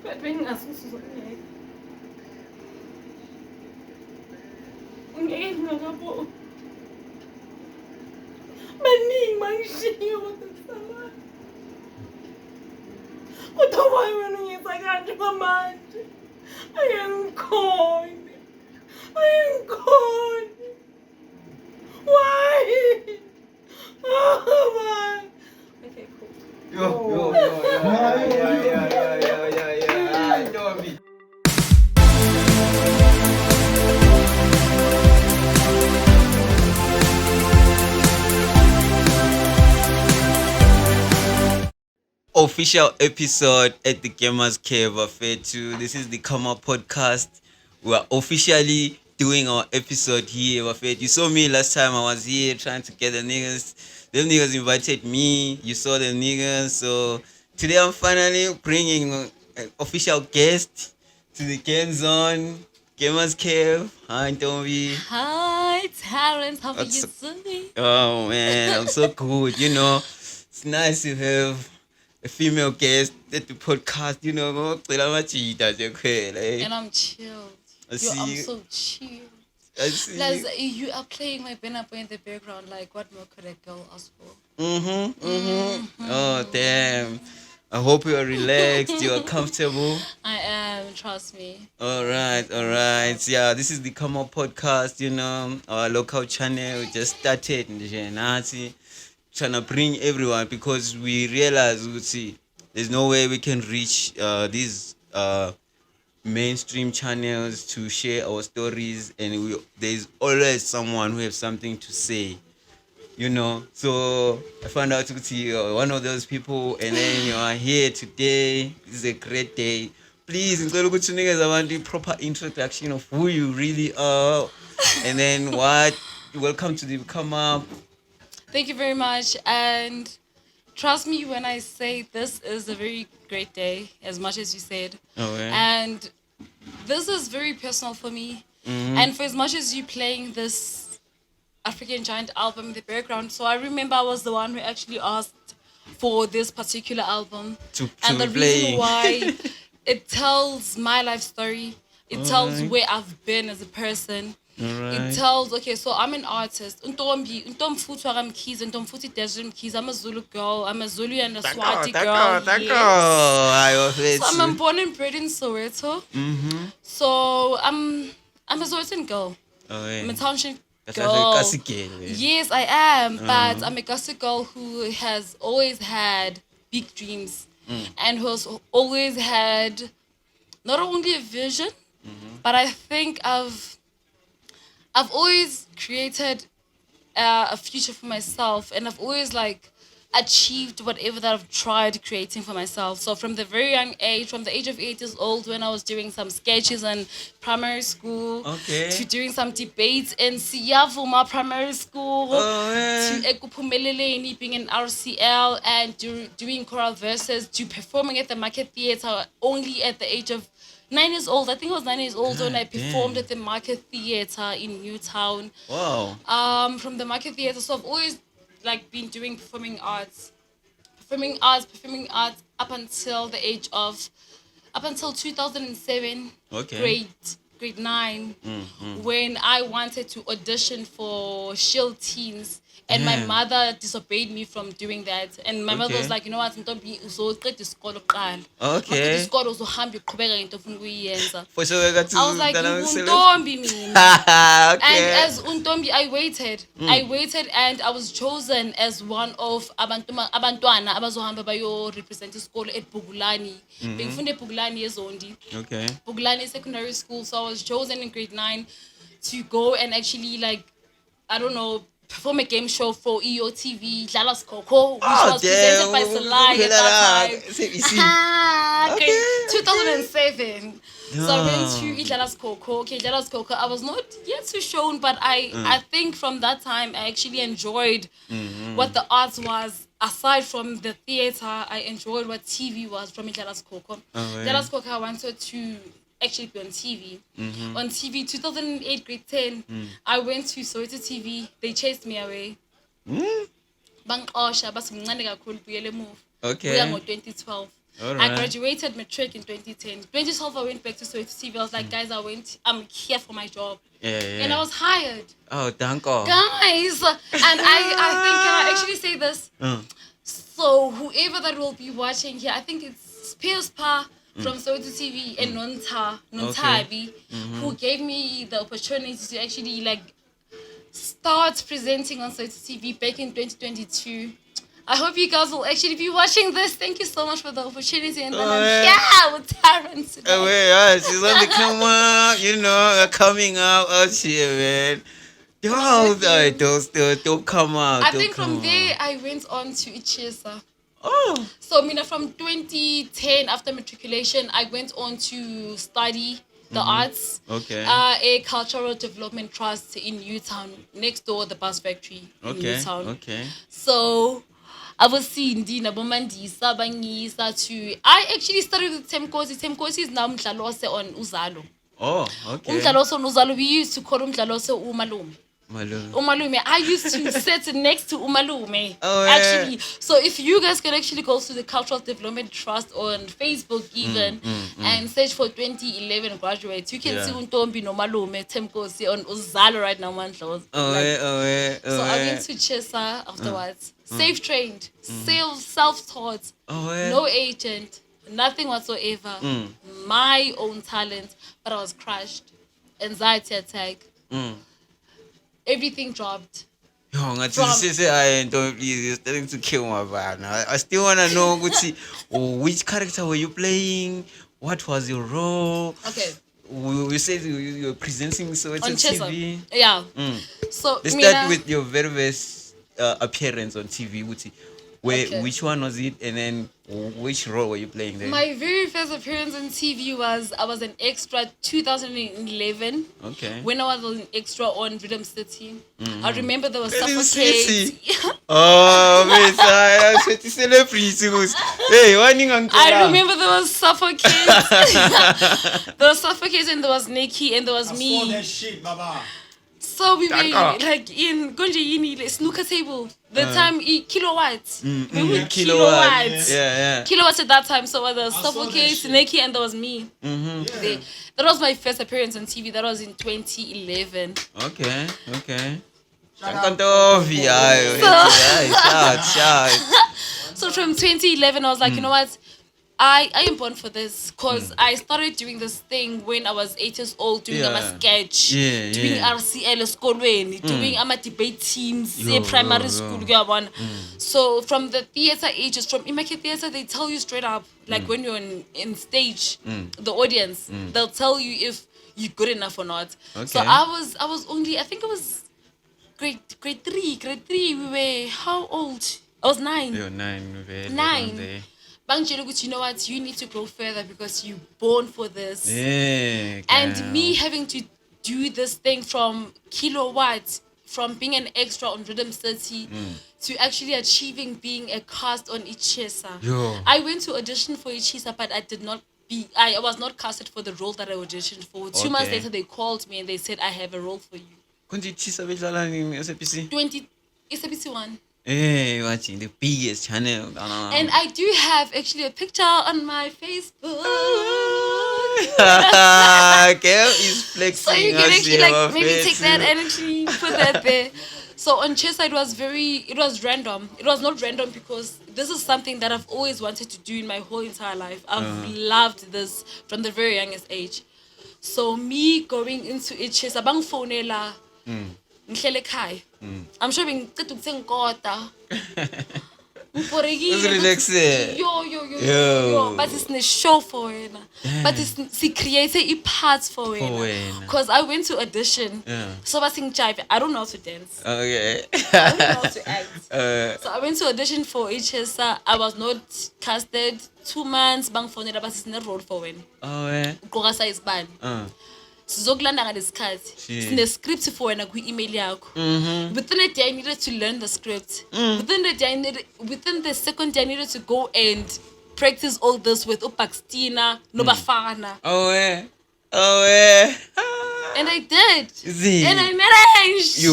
But bengingasusuke. Ngeke ngakabo. Maningi mangishiyo kodwa kodwa wena ngiyisa kanje manje. Ayangikhoni. Why? Oh man. Okay, cool. Yo. Ntombi. Official episode at the Gamers Cave Wafethu. This is the ComUp podcast. We are officially doing our episode here Wafethu. You saw me last time I was here trying to get the niggas. Them niggas invited me. You saw the niggas. So today I'm finally bringing an official guest to the Game Zone. Gamers Cave. Hi Ntombi. Hi, Terrence. How are you doing? Oh man, I'm so good. You know, it's nice to have a female guest at the podcast. You know, And I'm chilled. I Yo, see I'm you. so chilled. I see. Plus, you are playing my Benapo in the background. Like, what more could a girl ask for? Oh damn. I hope you are relaxed. You are comfortable. I am. Trust me. All right. Yeah, this is the Come Up podcast. You know, our local channel. We just started in the Nazi, trying to bring everyone because we realize there's no way we can reach these mainstream channels to share our stories, and there's always someone who has something to say. You know, so I found out you're one of those people, and then you are here today. This is a great day. Please, I want the proper introduction of who you really are, and then what. Welcome to the Come Up. Thank you very much. And trust me when I say this is a very great day, as much as you said. Okay. And this is very personal for me. And for as much as you playing this African Giant album in the background, so I remember I was the one who actually asked for this particular album. And the reason why it tells my life story, it tells where I've been as a person. It tells, okay, so I'm an artist. Ntombi futhi wakamkhize, Ntombi futhi Desiree Mkhize. I'm a Zulu girl. I'm a Zulu and a Swati girl. Yes. So I'm born and bred in Soweto. So I'm a Sowetan girl. I'm a township girl. Yes, I am. But I'm a Gussie girl who has always had big dreams and who has always had not only a vision, but I think I've always created a future for myself, and I've always achieved whatever that I've tried creating for myself. So from the very young age, from the age of 8 years old, when I was doing some sketches in primary school, to doing some debates in Siyavuma primary school, to Ekuphumeleleni being in RCL, and doing choral verses, to performing at the Market Theatre only at the age of 9 years old. I think I was 9 years old when I performed at the Market Theatre in Newtown. Wow. From the Market Theatre. So I've always been doing performing arts up until 2007, grade 9, when I wanted to audition for Shield Teens. And my mother disobeyed me from doing that. And my mother was like, you know what, Ntombi, uzoqeda isikolo kuqala. Okay. Isikolo uzohamba uqhubeka ngento ofuna ukuyenza. For sure, I was like, Ntombi mina. Okay. And as Ntombi, I waited and I was chosen as one of abantwana abazohamba bayo represent isikolo at Bugulani. Bengifunda eBugulani eZondi. Okay. Bugulani Secondary School. So I was chosen in grade 9 to go and actually perform a game show for EOTV, Dlala's Coco, which was presented by Salai at that time. SABC. Okay, 2007. So I went to Dlala's Coco. Okay, Dlala's Coco, I was not yet too shown, but I think from that time, I actually enjoyed what the arts was. Aside from the theatre, I enjoyed what TV was from Dlala's Coco. Dlala's Coco, I wanted to actually be on TV. On TV, 2008, grade 10, I went to Soweto TV. They chased me away. Bangqosha bathi mncane kakhulu buyele move. Okay. Buya ngo 2012. All I right. graduated matric in 2010. 2012, I went back to Soweto TV. I was like, guys, I'm here for my job. Yeah, And I yeah. was hired. Oh, thank God. Guys, and I think, can I actually say this? Uh, So whoever that will be watching here, I think it's Piers Pa from Soweto TV and Nontabi, who gave me the opportunity to actually like start presenting on Soweto TV back in 2022. I hope you guys will actually be watching this. Thank you so much for the opportunity, and then I'm here with Taryn today. Oh, yeah, she's on the come up, coming out here, man. Yo, don't come out. I don't think come from there out. I went on to Tshisa. Oh, So, Mina, from 2010, after matriculation, I went on to study the arts. okay. A cultural development trust in Newtown, next door the bus factory in Okay, Newtown. okay. So, I was seeing Dina Bomandisa Bangisa to. I actually started with Temkosi. Temkosi is now Mdlalose on Uzalo. Oh, okay. Umdlalose on Uzalo, we used to call Umdlalose Umalume. Malu. Umalume. I used to sit next to Umalume. Oh, yeah. Actually. So if you guys can actually go to the Cultural Development Trust on Facebook even and search for 2011 graduates, you can Yeah. see Ntombi no Malume Temkosi on Uzalo right now. Oh, yeah. So I went to Tshisa afterwards. Safe trained, self-taught, Oh, yeah. no agent, nothing whatsoever. My own talent, but I was crushed. Anxiety attack. Everything dropped. Yo, don't please, you're starting to kill my vibe. I still want to know which character were you playing? What was your role? Okay. We said you were presenting Soweto On Tshisa. TV. Yeah. So Let's Mina, start with your very first appearance on TV. Okay. Which one was it, and then which role were you playing there? my very first appearance on TV I was an extra 2011. Okay. When I was an extra on Rythm City. I remember there was Rythm Suffocate. Oh, man, I sweaty celebrity. Hey, I remember there was Suffocate. There was Suffocate and there was Nikki and there was I me. saw that shit, Baba. So we were D'accord. like in Gonje Yini snooker table. The time kilowatts. Remember Kilowatts. Yeah. Kilowatts at that time. So there was saw that Suffocate, shit. Nikki, and there was me. Yeah. That was my first appearance on TV. That was in 2011. Okay. Shout out. Ntombi, ayo. Shout. So from 2011, I was like, you know what? I am born for this because I started doing this thing when I was 8 years old, doing Yeah. a sketch, Yeah, doing yeah. RCL eskolweni, doing debate teams, Yo, primary yo. school. Kuyabona. So from the theater ages, from Imake Theater, they tell you straight up, like when you're in stage, the audience, they'll tell you if you're good enough or not. So Okay. I was only, I think it was grade three. We were how old? I was 9. You're 9. Very Nine. around there. Bang Jelugut, you know what? You need to grow further because you're born for this. Yeah. And me having to do this thing from kilowatts, from being an extra on Rythm City to actually achieving being a cast on Tshisa. Yo. I went to audition for Tshisa, but I was not casted for the role that I auditioned for. 2 months Okay. later, they called me and they said, I have a role for you. Kunti Tshisa bedlala in SABC? SABC 1. Hey, watching the biggest channel. And I do have actually a picture on my Facebook. Girl is flexing. So you can us actually here, like maybe face. take that and actually put that there. So on Tshisa it was random. It was not random because this is something that I've always wanted to do in my whole entire life. I've loved this from the very youngest age. So me going into Tshisa bangifonela ngihlele ekhaya. I'm sure bengiceda ukuthengikota. It's relaxing. Yo. But it's a show for wena. But she created a part for wena. Because I went to audition. Yeah. So I sing jive. I don't know how to dance. Okay. I don't know how to act. So I went to audition for Tshisa. I was not casted. 2 months bang fonela but it's not role for wena. Oh, yeah. Ugqoka size bani. Sizokulanda ngalesikhathi. Sine script for wena ku-email yakho. Within a day I needed to learn the script. Within the second day I needed to go and practice all this with Upaxtina, Nobafana. Oh, yeah. And I did. See. And I managed.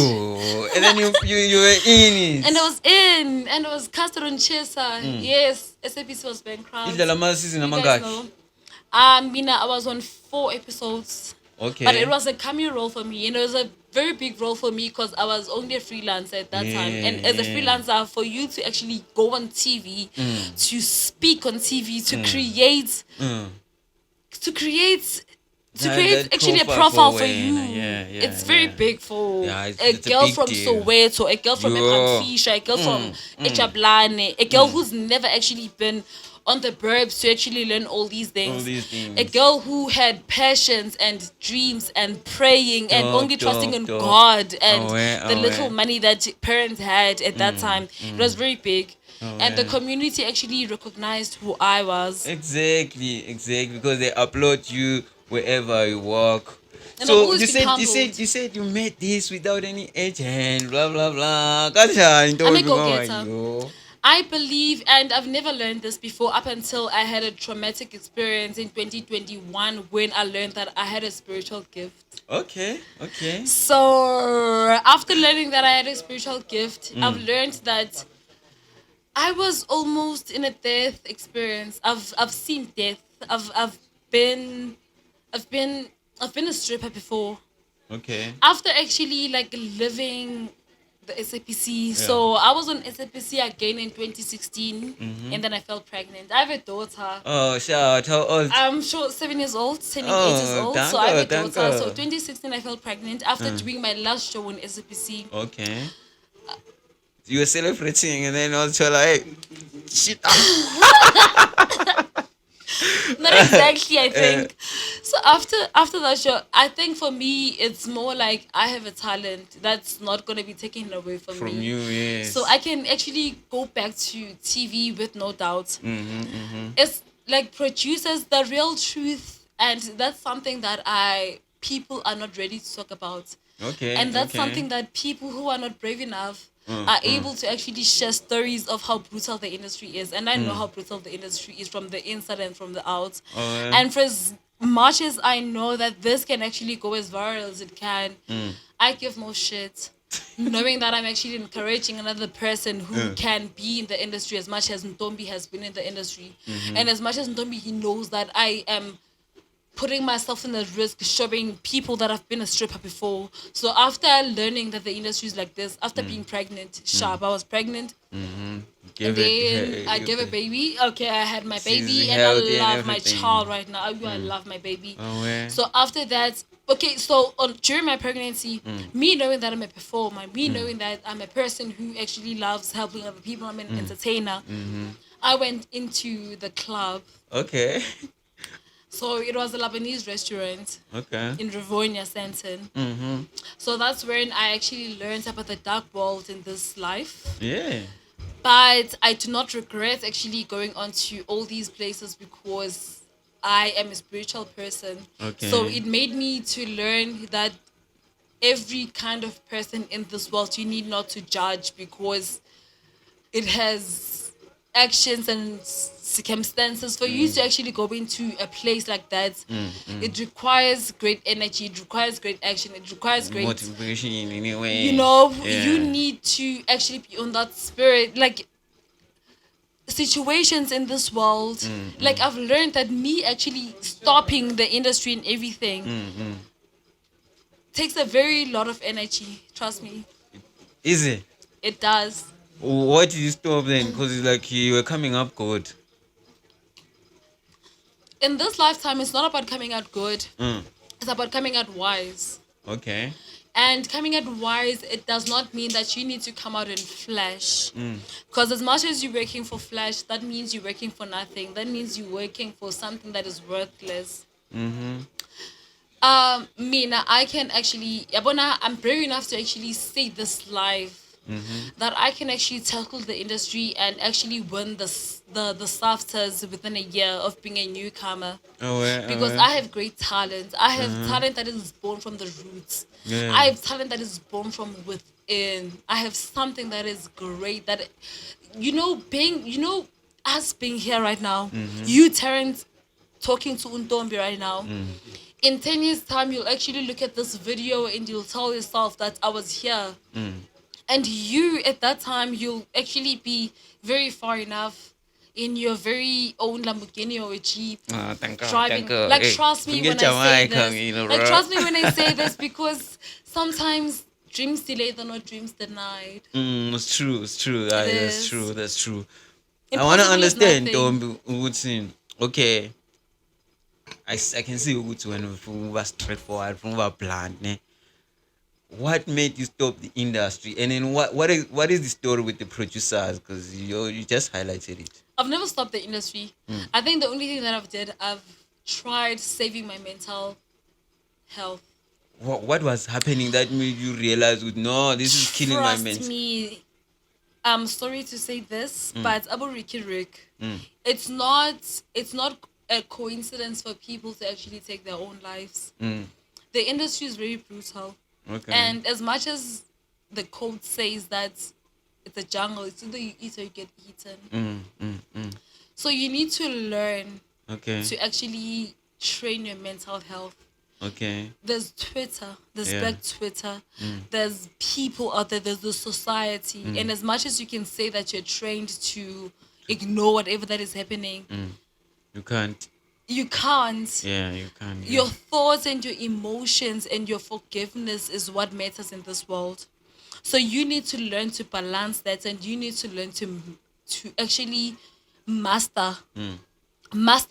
And then you were in it. And I was in. And I was casted on Tshisa. Yes, SABC was bankrupt. Idlala ama-season You guys amangaki? know. Mina, I was on 4 episodes. Okay. But it was a cameo role for me. And it was a very big role for me because I was only a freelancer at that time. And as a freelancer, for you to actually go on TV, to speak on TV, to create... To create actually a profile for you. It's very big for a girl from Soweto, a girl from Ekamfisha, a girl from Echablane, a girl who's never actually been on the burbs to actually learn all these things. A girl who had passions and dreams and praying and only trusting in God and the little money that parents had at that time. It was very big. And the community actually recognized who I was. Exactly, because they upload you wherever you walk. And So you said you made this without any agent, blah blah blah. I'm a go-getter. I believe, and I've never learned this before up until I had a traumatic experience in 2021 when I learned that I had a spiritual gift. Okay. So after learning that I had a spiritual gift, I've learned that I was almost in a death experience. I've seen death. I've been a stripper before. Okay. After actually like living the SABC. So I was on SABC again in 2016 and then I fell pregnant. I have a daughter. Oh, shout! How old? I'm sure 7 years old, turning 8 years old. So I have a daughter. So 2016 I fell pregnant after doing my last show on SABC. Okay. You were celebrating and then also like shit. Not exactly, I think. So after that show, I think for me it's more like I have a talent that's not gonna be taken away from me. You, yes. So I can actually go back to TV with no doubt. It's like producers, the real truth, and that's something that people are not ready to talk about. Okay. And that's something that people who are not brave enough are able to actually share stories of how brutal the industry is. And I know how brutal the industry is from the inside and from the out. And for as much as I know that this can actually go as viral as it can, I give more shit. Knowing that I'm actually encouraging another person who can be in the industry as much as Ntombi has been in the industry. And as much as Ntombi, he knows that I am putting myself in the risk, showing people that I've been a stripper before. So after learning that the industry is like this, after being pregnant, I was pregnant. And then I gave a baby. Okay, I had my baby and I love my child right now. I love my baby. So after that, so during my pregnancy, me knowing that I'm a performer, me knowing that I'm a person who actually loves helping other people, I'm an entertainer, I went into the club. Okay. So it was a Lebanese restaurant in Rivonia, Santon. So that's when I actually learned about the dark world in this life. Yeah. But I do not regret actually going on to all these places because I am a spiritual person. So it made me to learn that every kind of person in this world, you need not to judge because it has actions and circumstances for you to actually go into a place like that. It requires great energy, it requires great action, it requires great motivation in any way. You need to actually be on that spirit. Like situations in this world, like I've learned that me actually stopping the industry and everything takes a very lot of energy. Trust me. Is it? It does. Why did you stop then? Because it's like you were coming up good. In this lifetime, it's not about coming out good. It's about coming out wise. Okay. And coming out wise, it does not mean that you need to come out in flash. Because as much as you're working for flash, that means you're working for nothing. That means you're working for something that is worthless. Mina, I can actually, I'm brave enough to actually say this live. That I can actually tackle the industry and actually win the SAFTAs within a year of being a newcomer. Because I have great talent. I have talent that is born from the roots. I have talent that is born from within. I have something that is great. That us being here right now, you Terrence talking to Ntombi right now, in 10 years' time, you'll actually look at this video and you'll tell yourself that I was here. And you, at that time, you'll actually be very far enough in your very own Lamborghini or a Jeep Thank God, driving. thank God. Like, Hey, trust me forget when I say Jamaica, this. you know, Like, bro. trust me when I say this, because sometimes dreams delayed are not dreams denied. It's true, it's true. That's is. true, that's true. I want to Impossible is understand, nothing. Ntombi, okay, I can see ukuthi when we were straightforward, when we were blunt, ne? What made you stop the industry? And then what is the story with the producers? Because you just highlighted it. I've never stopped the industry. I think the only thing that I've tried saving my mental health. What was happening that made you realize, no, this is killing my Trust mental? me, I'm sorry to say this, but Abu Ricky Rick, it's not a coincidence for people to actually take their own lives. The industry is very brutal. Okay. And as much as the code says that it's a jungle, it's either you eat or you get eaten. So you need to learn Okay. to actually train your mental health. Okay. There's Twitter, there's Yeah. back Twitter, there's people out there, there's the society. And as much as you can say that you're trained to ignore whatever that is happening, You can't. you can't. Yeah, you can't. Yeah. Your thoughts and your emotions and your forgiveness is what matters in this world. So you need to learn to balance that, and you need to learn to actually master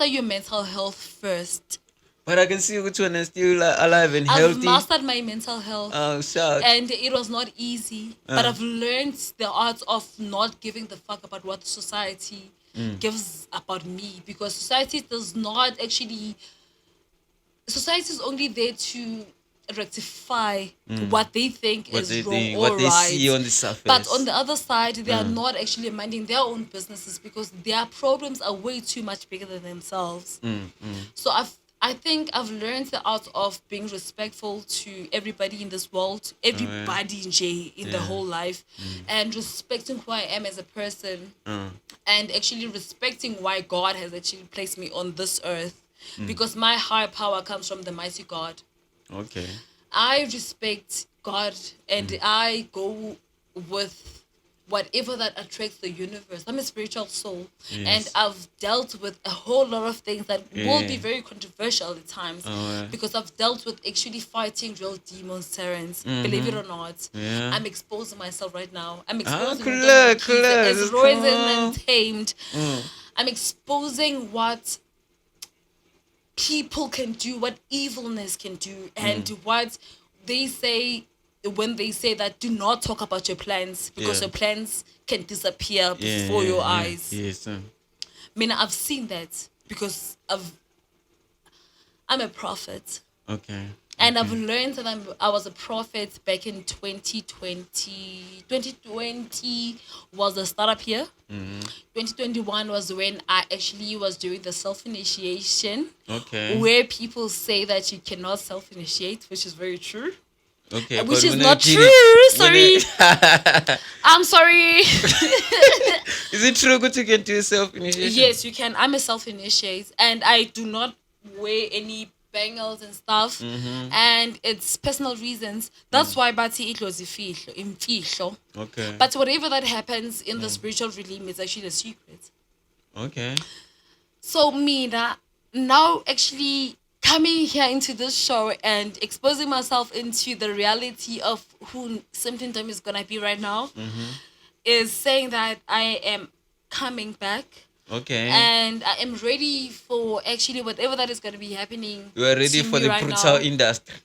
your mental health first. But I can see which one is still alive and I've healthy. mastered my mental health. Oh, shout. And it was not easy, but I've learned the art of not giving the fuck about what society gives about me, because society does not actually. Society is only there to rectify what they think What is they wrong think, or what they right. see on the surface. But on the other side, they are not actually minding their own businesses, because their problems are way too much bigger than themselves. So I think I've learned the art of being respectful to everybody in this world, everybody in the whole life, and respecting who I am as a person, and actually respecting why God has actually placed me on this earth, because my higher power comes from the mighty God. Okay. I respect God, and I go with whatever that attracts the universe. I'm a spiritual soul, and I've dealt with a whole lot of things that will be very controversial at times, because I've dealt with actually fighting real demons, Terrence. Believe it or not, Yeah. I'm exposing myself right now. I'm exposing cool, myself cool, as that's royal cool. and tamed. I'm exposing what people can do, what evilness can do, and what they say when they say that do not talk about your plans, because Yeah. your plans can disappear before your eyes. Yes. I mean, I've seen that because I'm a prophet. Okay. And I've learned that I was a prophet back in 2020. 2020 was the startup year. 2021 was when I actually was doing the self-initiation. Okay. Where people say that you cannot self-initiate, which is very true. Okay. Which but is when not I did true. it- Sorry. when I'm sorry. Is it true that you can do self-initiation? Yes, you can. I'm a self-initiate, and I do not wear any bangles and stuff, and it's personal reasons. That's why Bati it was imfihlo. Okay. But whatever that happens in the spiritual realm is actually a secret. Okay. So now actually coming here into this show and exposing myself into the reality of who Simpton Time is gonna be right now is saying that I am coming back. Okay. And I am ready for actually whatever that is going to be happening. You are ready to for me the right brutal now. industry.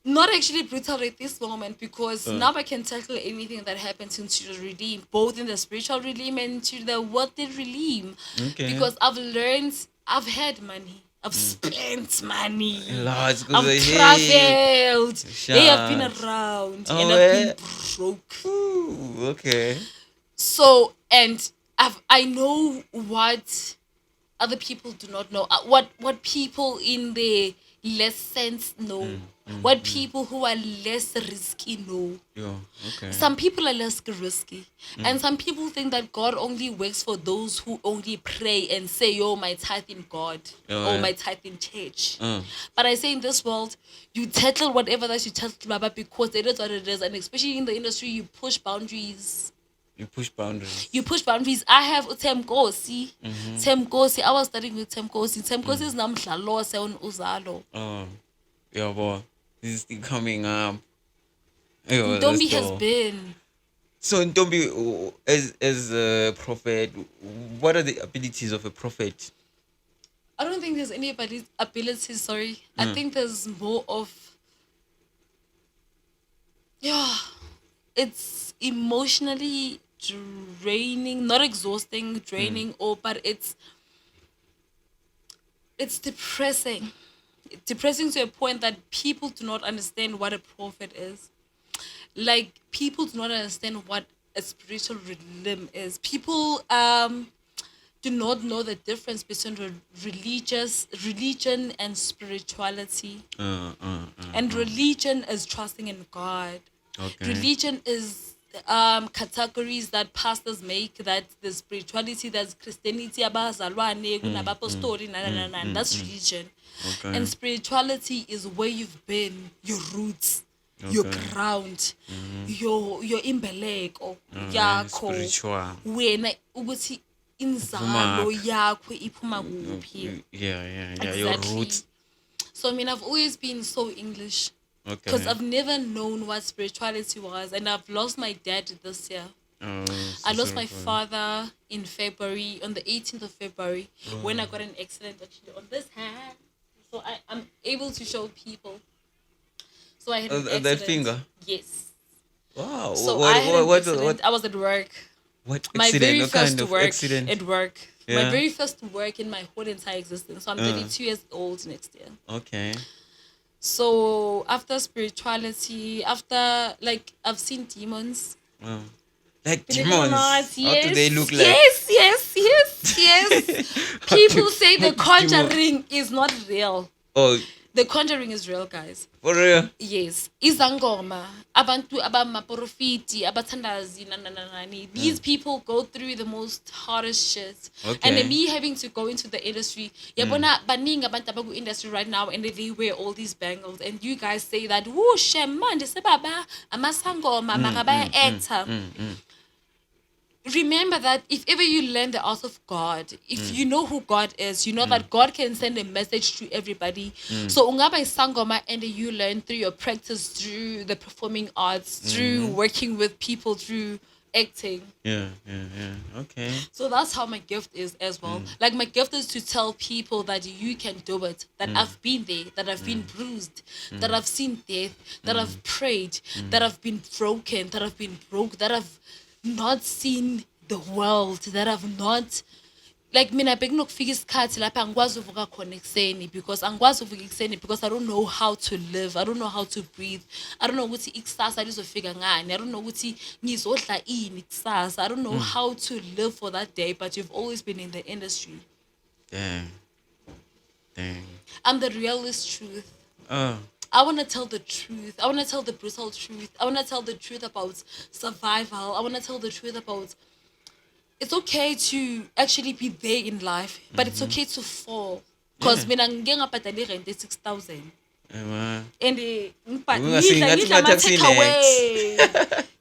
Not actually brutal at this moment, because now I can tackle anything that happens into the realm, both in the spiritual realm and into the worldly realm. Okay. Because I've had money. I've spent money. Lots, I've traveled. They have been Shucks. around. Oh, and I've been broke. Ooh, okay. So, and I know what other people do not know. What people in the less sense know. what people who are less risky know. Yeah. Okay. Some people are less risky. And some people think that God only works for those who only pray and say, yo, my tithe in God or my tithe in church. But I say in this world, you tackle whatever that you tackle, Baba, because it is what it is. And especially in the industry, you push boundaries. You push boundaries. You push boundaries. I have Temkosi. Temkosi. I was studying with Temkosi. Temkosi is namhlalo seon uzalo. Oh, yeah, boy. This is still coming up. Yo, Ntombi has been. So, Ntombi, as a prophet, what are the abilities of a prophet? I don't think there's any abilities, sorry. I think there's more of, it's emotionally draining, not exhausting, draining, but it's depressing. Depressing to a point that people do not understand what a prophet is. Like, people do not understand what a spiritual rhythm is. People do not know the difference between religion and spirituality. And religion is trusting in God. Okay. Religion is categories that pastors make, that the spirituality, that's Christianity, abazalwane, kunabapostoli, that's religion. Okay. And spirituality is where you've been, your roots, your ground, your imbeleko yakho, spiritual. wena ukuthi inzalo yakho iphuma kuphi. Yeah. Your roots. So I mean, I've always been so English. Okay. Because I've never known what spirituality was, and I've lost my dad this year. I lost my father in February, on the 18th of February, when I got an accident actually on this hand. So I'm able to show people. So I had an accident. That finger? Yes. Wow. So I had an accident. I was at work. What My accident? very What first kind of work accident? at work. Yeah. My very first work in my whole entire existence. So I'm 32 years old next year. Okay. So after spirituality, after like I've seen demons. Like Believe it or demons. not, How do they look like? Yes. People say the Conjuring is not real. Oh, The Conjuring is real, guys. for real? Yes. Izangoma, abantu abamaprofiti, abathandazi, nananani. These people go through the most hardest shit. Okay. And then me having to go into the industry. Yabona baning abantu abaku industry right now, and they wear all these bangles. And you guys say that, woo, shem, man, sebaba, amasangoma, makabaya actor. Remember that if ever you learn the art of God, if you know who God is, you know that God can send a message to everybody. So ungaba isangoma, and you learn through your practice, through the performing arts, through working with people, through acting. Yeah. Okay. So that's how my gift is as well. Like, my gift is to tell people that you can do it, that I've been there, that I've been bruised, that I've seen death, that I've prayed, that I've been broken, that I've been broke, that I've not seen the world, that I've not, like, mina bekunokufika isikhathi lapha angikwazi uvuka khona ekuseni, because angikwazi uvuka ekuseni because I don't know how to live, I don't know how to breathe, I don't know ukuthi ikusasa lizofika ngani, I don't know ukuthi ngizodla ini kusasa, I don't know how to live for that day. But you've always been in the industry. Dang. I'm the realest truth. Oh. I want to tell the truth. I want to tell the brutal truth. I want to tell the truth about survival. I want to tell the truth about, it's okay to actually be there in life, but it's okay to fall. Because mina ngike ngabhadala irent 6,000. And ngidla ama-takeaway.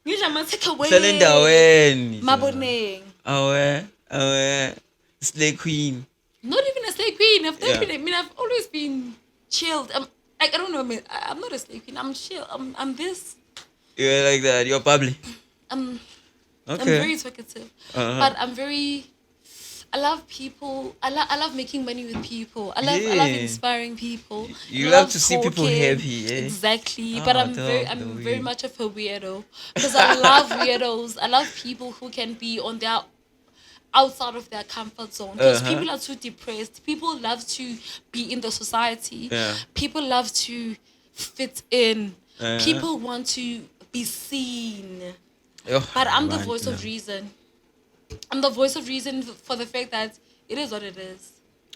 Ngidla ama-takeaway. Hlala endaweni. Maboneng. Awe. Slay queen. Not even a slay queen. I've always been chilled. I don't know. I'm not a slay queen. I'm chill. I'm this. You're like that. You're bubbly. I'm Okay. very talkative, but I love people. I love making money with people. I love inspiring people. You love to see people happy. Yeah? Exactly. But I'm very much of a weirdo, because I love weirdos. I love people who can be on their outside of their comfort zone, because people are too depressed. People love to be in the society. People love to fit in. People want to be seen. But I'm the voice of reason. I'm the voice of reason for the fact that it is what it is.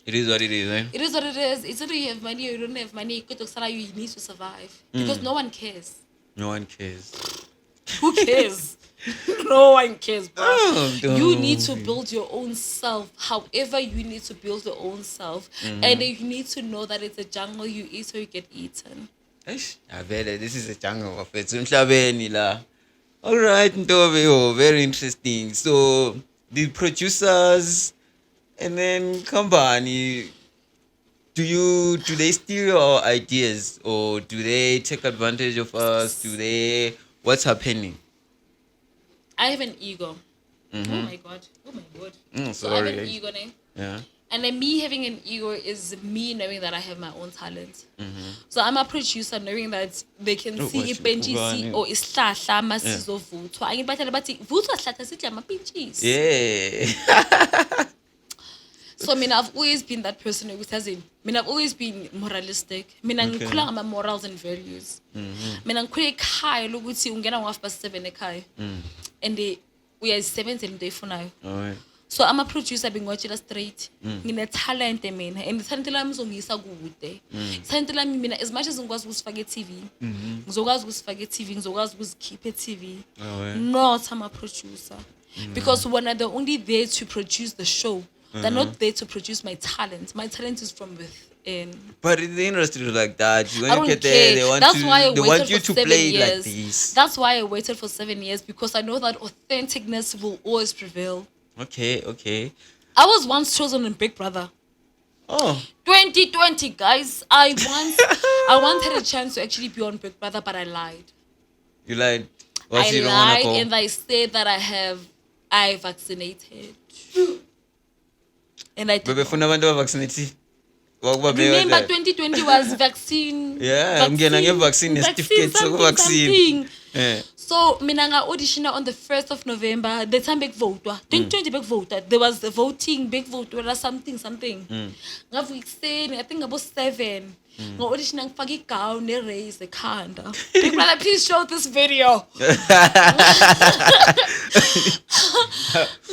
It is what it is, eh? It is what it is. It's either you have money or you don't have money. You need to survive because no one cares. No one cares. Who cares? No one cares, bro. Oh, You need to Ntombi. build your own self. However, you need to build your own self, and you need to know that it's a jungle. You eat or you get eaten. Eish, I bet this is a jungle of it. Emhlabeni la. All right, Ntombi, oh, very interesting. So the producers and then company, do they steal our ideas or do they take advantage of us? What's happening? I have an ego. Oh my god. Oh my god. So I have an Sorry. ego name. Yeah. And then me having an ego is me knowing that I have my own talent. So I'm a producer knowing that they can see what ipentshisi you- or isihlahla masizovuthwa. Angibathela bathi vuthwa sihlahla sithi amapentshisi. Yeah. So I've always been that person who says I've always been moralistic. Ngikhula ngama morals and values. Ngikhule ekhaya lokuthi ungena ngo-7 ekhaya. And we are 7 into ifunayo. All right. So I'm a producer bengwatshela straight. Ngine talent mina and talent lami izongisa kude. Talent lami mina as much as ngikwazi ukusifaka e-TV. Ngizokwazi ukusifaka e-TV, ngizokwazi ukusikhipha e-TV. Not I'm a producer. Because when they're only there to produce the show, they're not there to produce my talent. My talent is from within. But in the industry like that, I when don't you get care. there, That's why I they waited want you for to 7 play years. like this. That's why I waited for 7 years because I know that authenticness will always prevail. Okay. I was once chosen in Big Brother. Oh, 2020, guys. I once had a chance to actually be on Big Brother, but I lied. you lied. I You don't wanna lied go? and I said that I vaccinated. And I did Bebe not. funa abantu vaccinated. Remember 2020 was vaccine. Yeah, I'm getting a vaccine certificate so vaccine. Yeah. So mina nga auditioner on the 1st of November. The time big vote. 2020 big vote. There was the voting big vote or something. Ngavu extend I think about 7. Nga auditioner ngifaka igown ne raise ekhanda. Big brother, please show this video.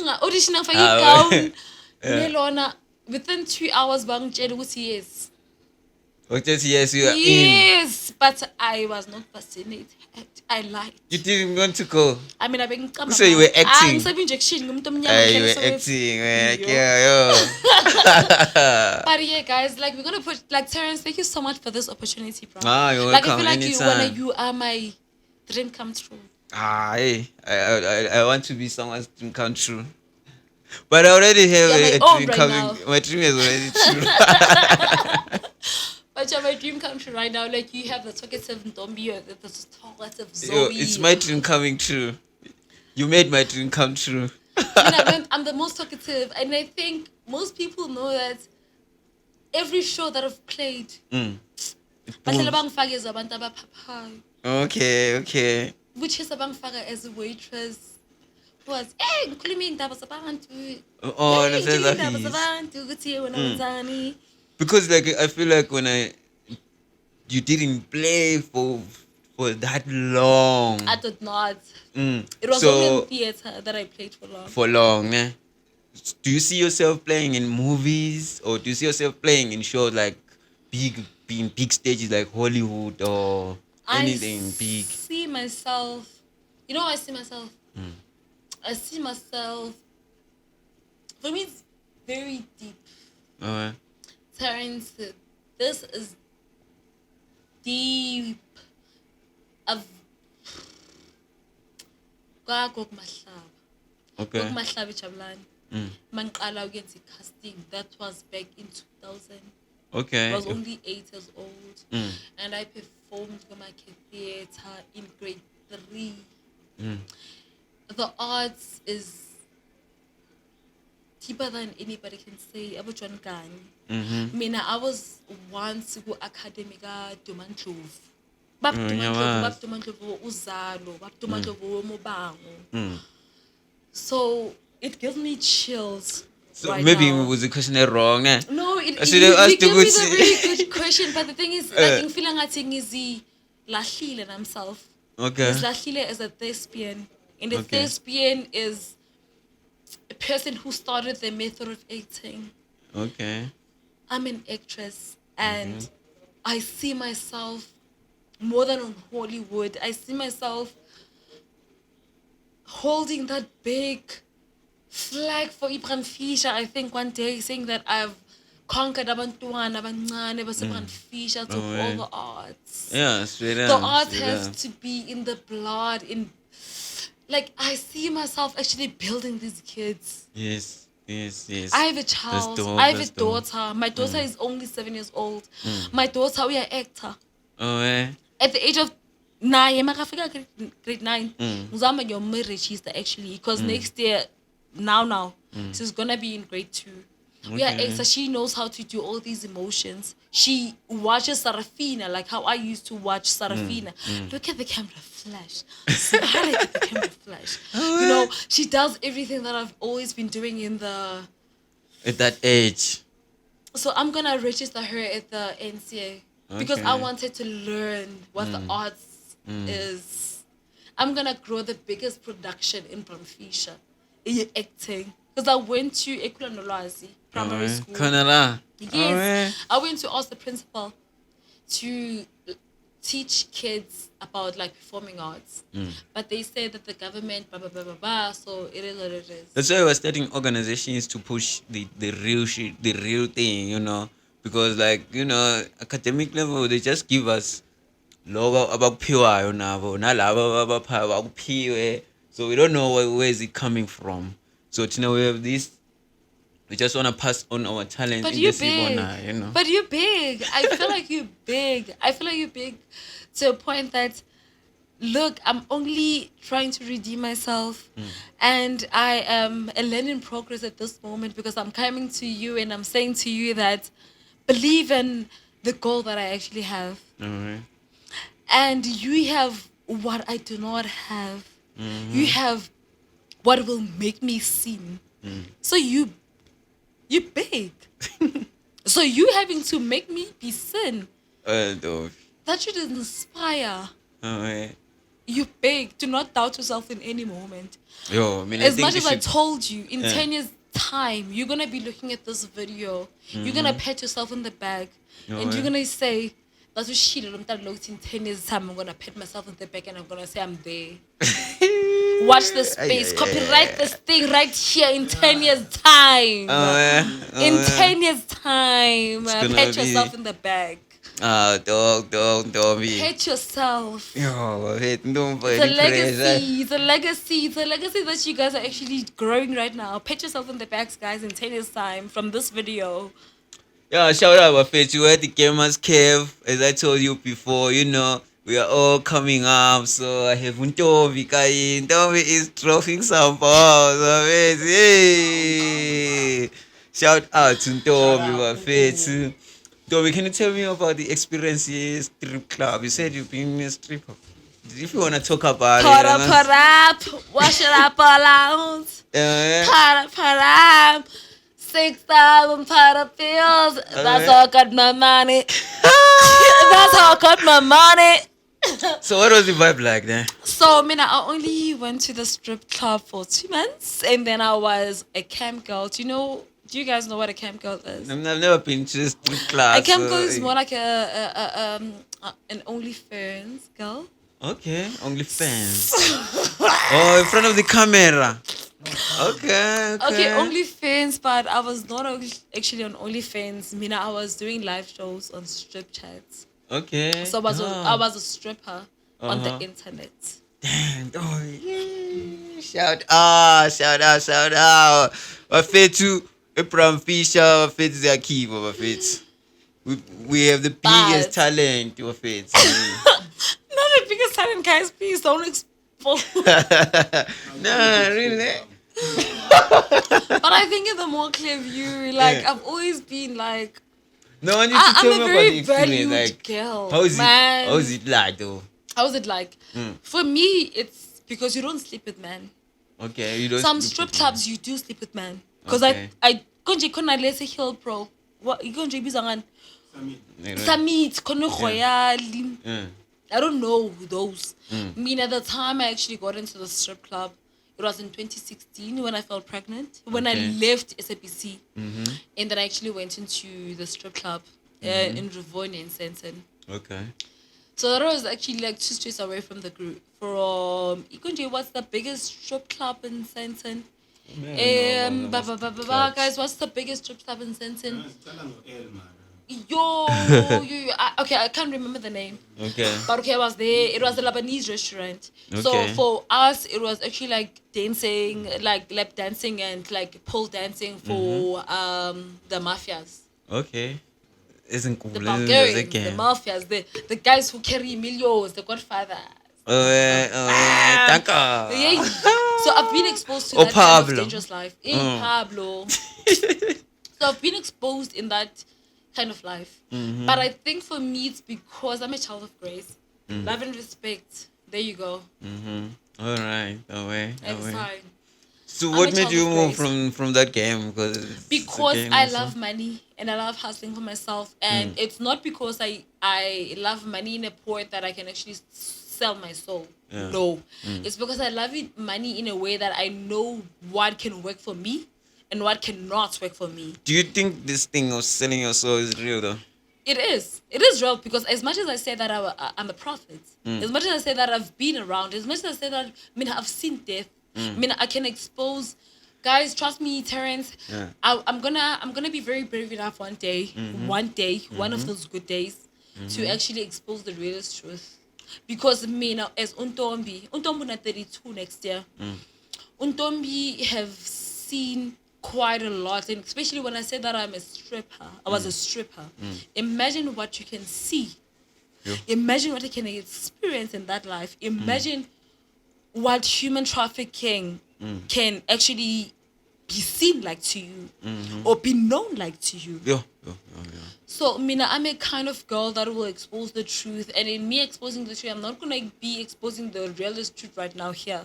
Nga auditioner ngifaka igown ne lona within 2 hours bangitshela ukuthi yes. Yes, you are in. Yes, but I was not vaccinated. I lied. You didn't want to go. I mean, I've been coming. So you were acting? Injection. You were acting, man. Like, yeah. But yeah, guys, like we're gonna put like Terrence. Thank you so much for this opportunity, bro. You're like welcome. I feel like anytime. you are my dream come true. Hey, I want to be someone's dream come true. But I already have You're a my own dream right coming. now. My dream is already true. But you're my dream come true right now. Like you have the talkative Ntombi, you have the talkative Yo, Zoe. it's my dream coming true. You made my dream come true. I'm the most talkative, and I think most people know that every show that I've played, bahlala bangifake as abantu abaphaphayo. Okay. Which is abangifaka as a waitress. Who was, hey, ngikhuluma iy'ndaba zabantu. Oh, Hey, that's ngitshela like iy'ndaba zabantu ukuthi wena wenzani. because like I feel like when you didn't play for that long. I did not. It was So, only in theatre that I played for long. for long, eh? Do you see yourself playing in movies or do you see yourself playing in shows like big stages like Hollywood or anything big? I see myself. You know how I see myself? I see myself. For me, it's very deep. Terrence, this is deep. Okay. Mahlaba Jabulani. Manqala against the casting. That was back in 2000. Okay. I was only 8 years old. And I performed for my theater in grade 3. The arts is deeper than anybody can say. Abuchwan Kani. Mina, I was once to go academic Dumantlovu. Bab Dumantlovu Uzalo, Bab Dumantlovu Mobango. So it gives me chills. So right maybe now. it was the questionnaire wrong, eh? No, it should have asked gave a me good the very good question. But the thing is, like, in feeling like is lahlile himself. Okay. He's lahlile as a thespian, and a Okay. thespian is a person who started the method of acting. Okay. I'm an actress and I see myself more than on Hollywood. I see myself holding that big flag for Ibram Fisher. I think one day saying that I've conquered abantwana abancane baseBram Fisher to all the arts. Yeah, straight The up. art straight has up. to be in the blood. In like I see myself actually building these kids. Yes, yes, yes. I have a child. dope, I have a that's dope. daughter. My daughter is only 7 years old. My daughter, we are actor. Oh, eh? At the age of 9, grade 9, ngizama register actually because next year, now, she's gonna be in grade 2. We are Okay. actor. She knows how to do all these emotions. She watches Sarafina like how I used to watch Sarafina. Look at the camera flash. Smile at the camera flash. You know, she does everything that I've always been doing in the. At that age. So I'm gonna register her at the NCA because I Okay. wanted to learn what the arts is. I'm gonna grow the biggest production in Bramfisha in acting because I went to Ekula Nolwazi primary school. Canada. Yes, I went to ask the principal to teach kids about like performing arts, but they said that the government blah blah blah blah blah. So it is what it is. That's why we're starting organizations to push the real shit, the real thing, you know. Because like, you know, academic level they just give us logo abakuphiwayo nabo nalabo abaphayo bakuphiwe. So we don't know where is it coming from. So now we have this. We just want to pass on our talent. But in you're this big. Ibona, you know. But you're big. I feel like you're big. I feel like you're big to a point that, look, I'm only trying to redeem myself. And I am a learning progress at this moment because I'm coming to you and I'm saying to you that believe in the goal that I actually have. Alright. And you have what I do not have. You have what will make me seen. So you're big. So you having to make me be seen. Dog. That should inspire. Alright. You're big. Do not doubt yourself in any moment. Yo, I mean, I As think much we as I should- told you, in Yeah. 10 years' time, you're going to be looking at this video. You're going to pat yourself in the back. And you're yeah. going to say, that's what she did. In 10 years' time, I'm going to pat myself in the back and I'm going to say, I'm there. Watch the space. Copyright this thing right here in 10 years' time. In 10 years' time, gonna pat be- yourself in the back. Ntombi. Pat yourself. Yo, wait, Ntombi. It's a legacy. It's a legacy. It's a legacy that you guys are actually growing right now. Pat yourself in the backs, guys, in 10 years' time from this video. Yeah, shout out Bafet. You at the Gamers Cave. As I told you before, you know, we are all coming up. So I have Ntombi Kai. Ntombi is dropping some balls. Hey. Shout out to Ntombi Bafet. Ntombi, can you tell me about the experience in strip club? You said you've been in a stripper. If you want to talk about Put it. up, wash it up all out. Put up. 6,000 pot pills. That's how I got my money. That's how I got my money. So what was the vibe like then? So, I only went to the strip club for 2 months, and then I was a camp girl. Do you guys know what a camp girl is? I've never been to a strip class. A camp girl so- is more like an OnlyFans girl. Okay, OnlyFans. Oh, in front of the camera. Okay. Okay, OnlyFans, but I was not actually on OnlyFans. I was doing live shows on strip chats. Okay. So I was a stripper on the internet. Damn, oh, yeah. Shout out. Bafethu, Ibram Fisher, Bafethu Zakibo, Bafethu. We have the biggest But- talent, Bafethu. Not the biggest talent, guys. Please don't expose. Nah, really. But I think in the more clear view, like Yeah. I've always been like, No, I need to I'm tell a me about very the experience. valued Like, girl. how is man. it? How is it like though? How is it like? For me, it's because you don't sleep with men. Okay, you don't. Some sleep strip with clubs you do sleep with men. Because Okay. I konje khona lesi hill pro. What you konje ibiza ngani? me. You know? Summit khona royal. Yeah. I don't know those. At the time I actually got into the strip club, It was in 2016 when I fell pregnant. When I Okay. left SABC, Mm-hmm. and then I actually went into the strip club in Rivonia in Sensen. Okay. So that was actually like 2 streets away from the group. From Ikunji, what's the biggest strip club in Sensen? Guys, what's the biggest strip club in Sensen? Okay, I can't remember the name. Okay. But okay, I was there. It was a Lebanese restaurant. So Okay. for us, it was actually like dancing, like lap dancing and like pole dancing for the mafias. Okay. Isn't cool. The Isn't Bulgarians, the okay. mafias, the guys who carry millions, the godfathers. Danke. Yeah. So I've been exposed to Oh, that kind of Pablo. dangerous life. Hey, Pablo. So I've been exposed in that kind of life. But I think for me, it's because I'm a child of grace. Love and respect. There you go. All right. Away. It's Away. fine. So I'm what a made child you of move grace. from that game? Because Because I love money and I love hustling for myself. And it's not because I love money in a point that I can actually sell my soul. Yeah. No. It's because I love money in a way that I know what can work for me and what cannot work for me. Do you think this thing of selling your soul is real though? It is. It is real because as much as I say that I'm a prophet, as much as I say that I've been around, as much as I say that I've seen death, I can expose. Guys, trust me, Terrence. Yeah. I'm gonna be very brave enough one day, one of those good days, to actually expose the realest truth. Because as Ntombi na 32 next year, Ntombi have seen quite a lot, and especially when I said that I'm a stripper, I was a stripper. Imagine what you can see. Yeah. Imagine what you can experience in that life. Imagine what human trafficking can actually be seen like to you or be known like to you. Yeah. So, I'm a kind of girl that will expose the truth. And in me exposing the truth, I'm not going to be exposing the realest truth right now here.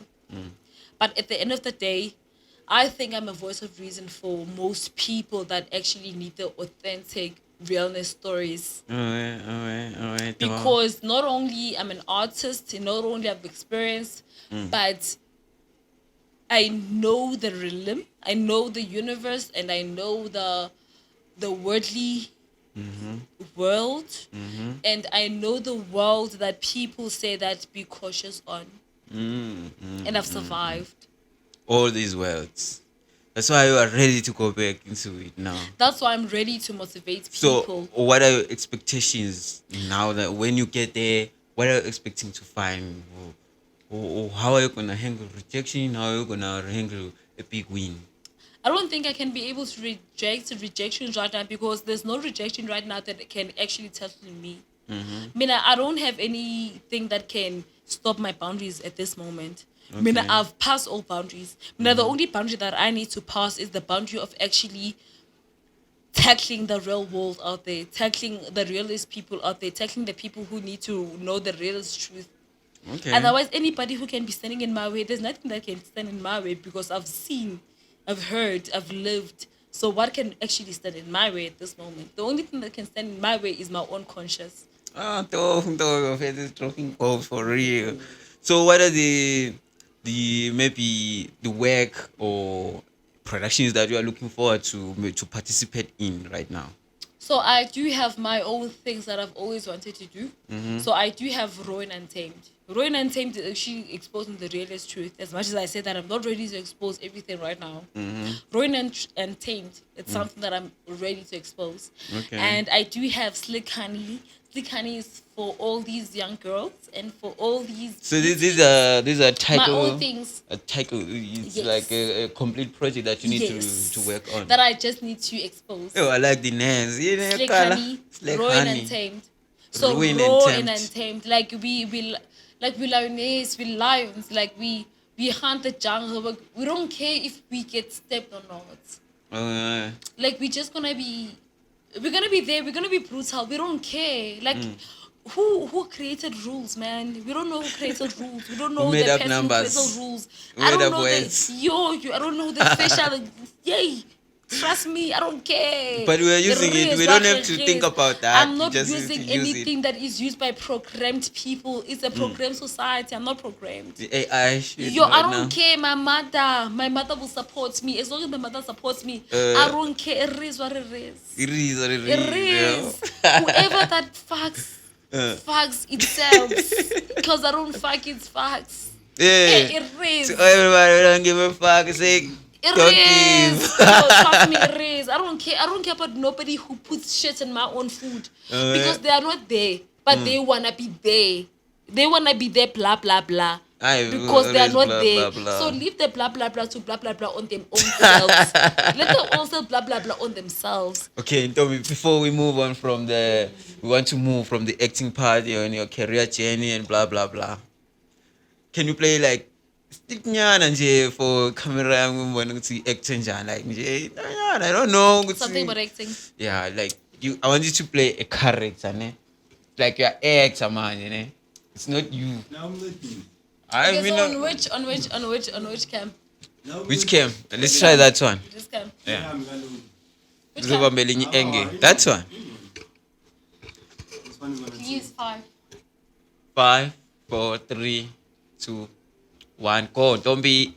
But at the end of the day, I think I'm a voice of reason for most people that actually need the authentic realness stories. Alright. Because not only I'm an artist, not only I've experienced, but I know the realm, I know the universe, and I know the worldly world, and I know the world that people say that be cautious on, and I've survived. All these words. That's why you are ready to go back into it now. That's why I'm ready to motivate So, people. what are your expectations now that when you get there? What are you expecting to find? Or how are you gonna handle rejection? How are you gonna handle a big win? I don't think I can be able to reject rejections right now because there's no rejection right now that can actually touch me. I don't have anything that can stop my boundaries at this moment. Okay. I've passed all boundaries. The only boundary that I need to pass is the boundary of actually tackling the real world out there, tackling the realist people out there, tackling the people who need to know the realist truth. Okay. Otherwise, anybody who can be standing in my way, there's nothing that can stand in my way because I've seen, I've heard, I've lived. So what can actually stand in my way at this moment? The only thing that can stand in my way is my own conscience. Your face is dropping balls for real. So, what are the maybe the work or productions that you are looking forward to participate in right now? So I do have my own things that I've always wanted to do. So I do have Rowan Untamed. Rowan Untamed is actually exposing the realest truth. As much as I say that I'm not ready to expose everything right now. Rowan Untamed, it's something that I'm ready to expose. Okay. And I do have Slick Honey. Slick Honey is for all these young girls and for all these. So these are title. my own things. A title. It's Yes. like a complete project that you need Yes. to work on. That I just need to expose. Oh, I like the names. Slick Honey, Raw and Untamed. So Raw and raw and Untamed. untamed. Like we lioness, we lions, like we hunt the jungle. We don't care if we get stepped or not. Like we're gonna be there, we're gonna be brutal. We don't care. Like who created rules, man? We don't know who created rules. We don't know made the up person numbers? who created rules. Who I made don't up know words? I don't know the facial. Yay! Trust me, I don't care. But we are using it. We don't have to think about that. I'm not We just need using to use anything that is used by programmed people. It's a programmed society. I'm not programmed. The AI shit Yo, I right don't now. care. My mother will support me. As long as my mother supports me, I don't care. It is what it is. It is what it It is. Whoever that fucks itself. Because I don't fuck its fucks. Yeah. It is. So everybody don't give a fuck. Say, It don't is. give. No, trust me, it is. I don't care. I don't care about nobody who puts shit in my own food. Because they are not there. But they wanna be there. They wanna be there, blah blah blah. Because they are not blah, there. blah, blah. So leave the blah blah blah to blah blah blah on them own selves. Let them also blah blah blah on themselves. Okay, Ntombi, before we move on from we want to move from the acting part on your career journey and blah blah blah. Can you play like stick nyana nje for camera yangu mbona ukuthi act njani like nje I don't know ukuthi- Something about acting. Yeah, like I want you to play a character, ne? Like you're actor man, you know? It's not you. Now I'm looking. I Okay, mean, so on which camp? which cam? Let's try that one. This camp. Yeah. I'm gonna look. Which camp? Zobambelingi enge. That one. This one is gonna Please 5. 5, 4, 3, 2, 1. Go. Don't be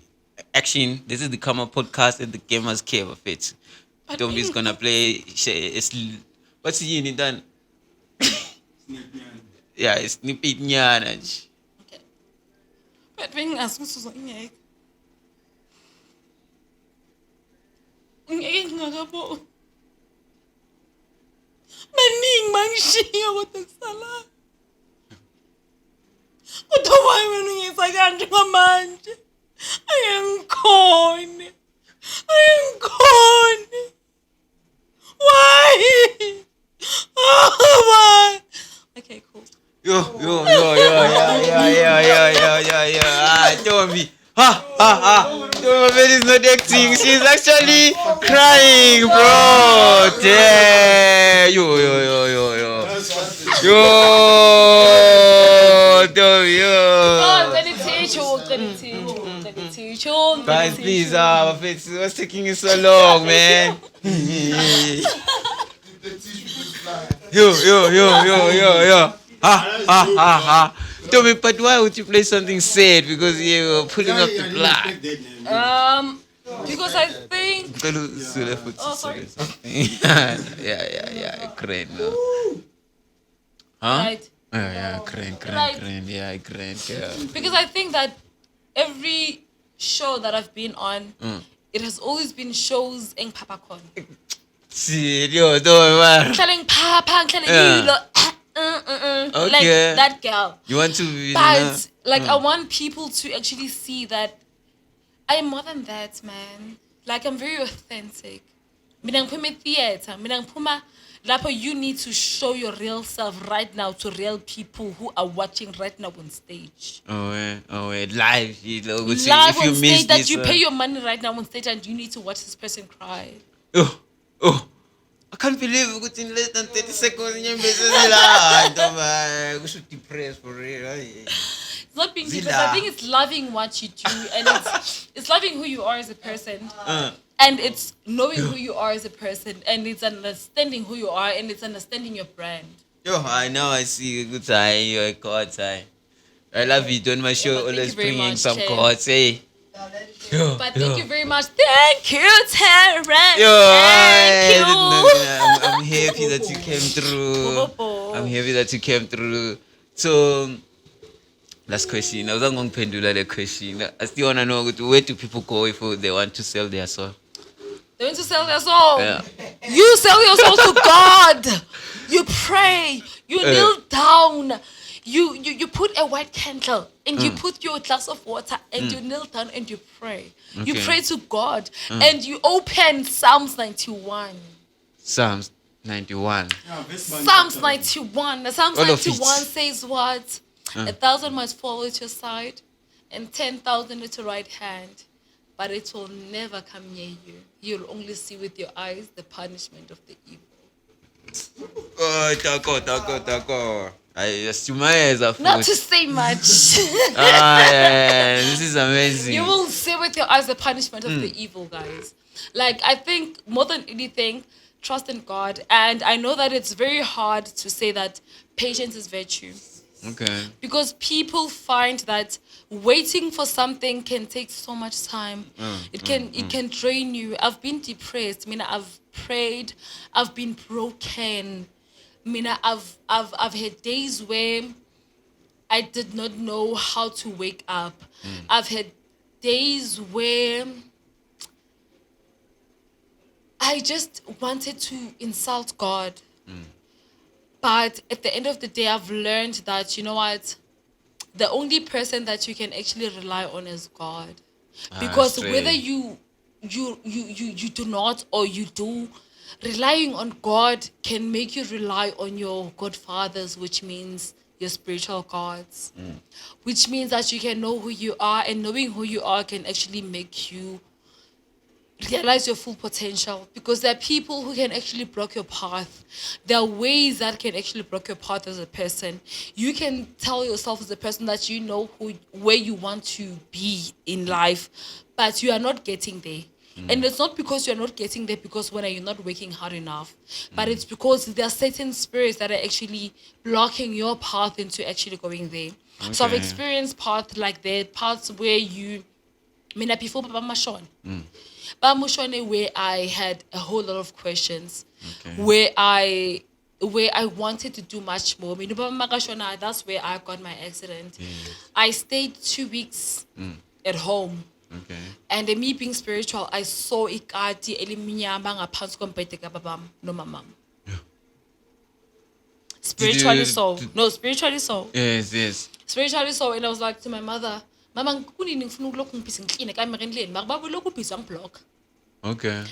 action. This is the ComUp podcast and the Gamers Cave of it. Ntombi's gonna play. What's the unit done? sneak me on. Yeah, it's snippet nyana. Okay. But being asked to ngeke. Ngeke ngakabo. Maningi mangishiya kodwa kusala. Kodwa why wena ungisa kanje ngamanje? Ayangikhone. Why? Oh, why? Okay, cool. Yo. Ah, Ntombi. Ntombi baby is not acting. She's actually crying, bro. Damn. Yo. Ntombi, yo. Oh, let it teach you. Guys, please, what's taking you so long, man? Yo. Ntombi, but why would you play something sad? Because you're pulling up the blood. Because I think. Oh, sorry. Yeah, great. No. Huh? Right. Yeah, great. Yeah, great. Yeah. Because I think that every show that I've been on, it has always been shows in Papacon. See, yo, don't worry. Telling Papa, telling you, Okay. like that girl. You want to be. But I want people to actually see that I am more than that, man. Like I'm very authentic. Mina ngiphuma theater. Mina ngiphuma lapho you need to show your real self right now to real people who are watching right now on stage. Oh, live. You know, Live if you on miss stage that this, you pay your money right now on stage and you need to watch this person cry. Oh. I can't believe ukuthi in less than 30 seconds inyembezi zila. You should depressed for real. It's not being Zila. depressed. I think it's loving what you do and it's loving who you are as a person. And it's knowing who you are as a person and it's understanding who you are and it's understanding your brand. Yo, I know I see a good time. You're a god time. I love you. Doing my show, Yeah, but thank always you very bringing much, some Chen. chords. Hey. But thank you very much. Thank you, Terrence. Yo, Thank you. I'm happy that you came through. I'm happy that you came through. So, last question. I was going to pendula the question. I still want to know where do people go if they want to sell their soul? They want to sell their soul. Yeah. You sell your soul to God. You pray. You kneel down. You put a white candle and you put your glass of water and you kneel down and you pray. You Okay. pray to God and you open Psalms 91. Psalms 91. Yeah, this man Psalms chapter. 91. The Psalms All of 91 it. says what? 1,000 must fall at your side and 10,000 at your right hand, but it will never come near you. You'll only see with your eyes the punishment of the evil. Oh, tako. I assume my eyes are Not to full. say much. Yeah, this is amazing. You will see with your eyes the punishment of the evil, guys. Like, I think more than anything, trust in God. And I know that it's very hard to say that patience is virtue. Okay. Because people find that waiting for something can take so much time. It can drain you. I've been depressed. I mean, I've prayed. I've been broken. I mean, I've had days where I did not know how to wake up. I've had days where I just wanted to insult God. But at the end of the day, I've learned that, you know what? The only person that you can actually rely on is God. Because whether straight. you do not or you do, relying on God can make you rely on your godfathers, which means your spiritual gods. Which means that you can know who you are, and knowing who you are can actually make you realize your full potential, because there are people who can actually block your path. There are ways that can actually block your path as a person. You can tell yourself as a person that you know where you want to be in life, but you are not getting there. And it's not because you're not getting there because when you're not working hard enough, but it's because there are certain spirits that are actually blocking your path into actually going there. So I've Okay. experienced paths like that, paths where mina before Papa Mashon. Papa Mashon, where I had a whole lot of questions, Okay. where I wanted to do much more. Mina Papa Makashona, that's where I got my accident. Yes. I stayed 2 weeks at home. Okay. And me being spiritual, I saw ikati eliminyama ngaphansi kompete kababam no mamam. Spiritually so. No, spiritually so. Yes. Spiritually so, and I was like to my mother, Mama, kunini ngifuna ukulokhu ngiphisa ngikline kamereni leni, makubaba lokhu ubhiza ngiblock. Okay.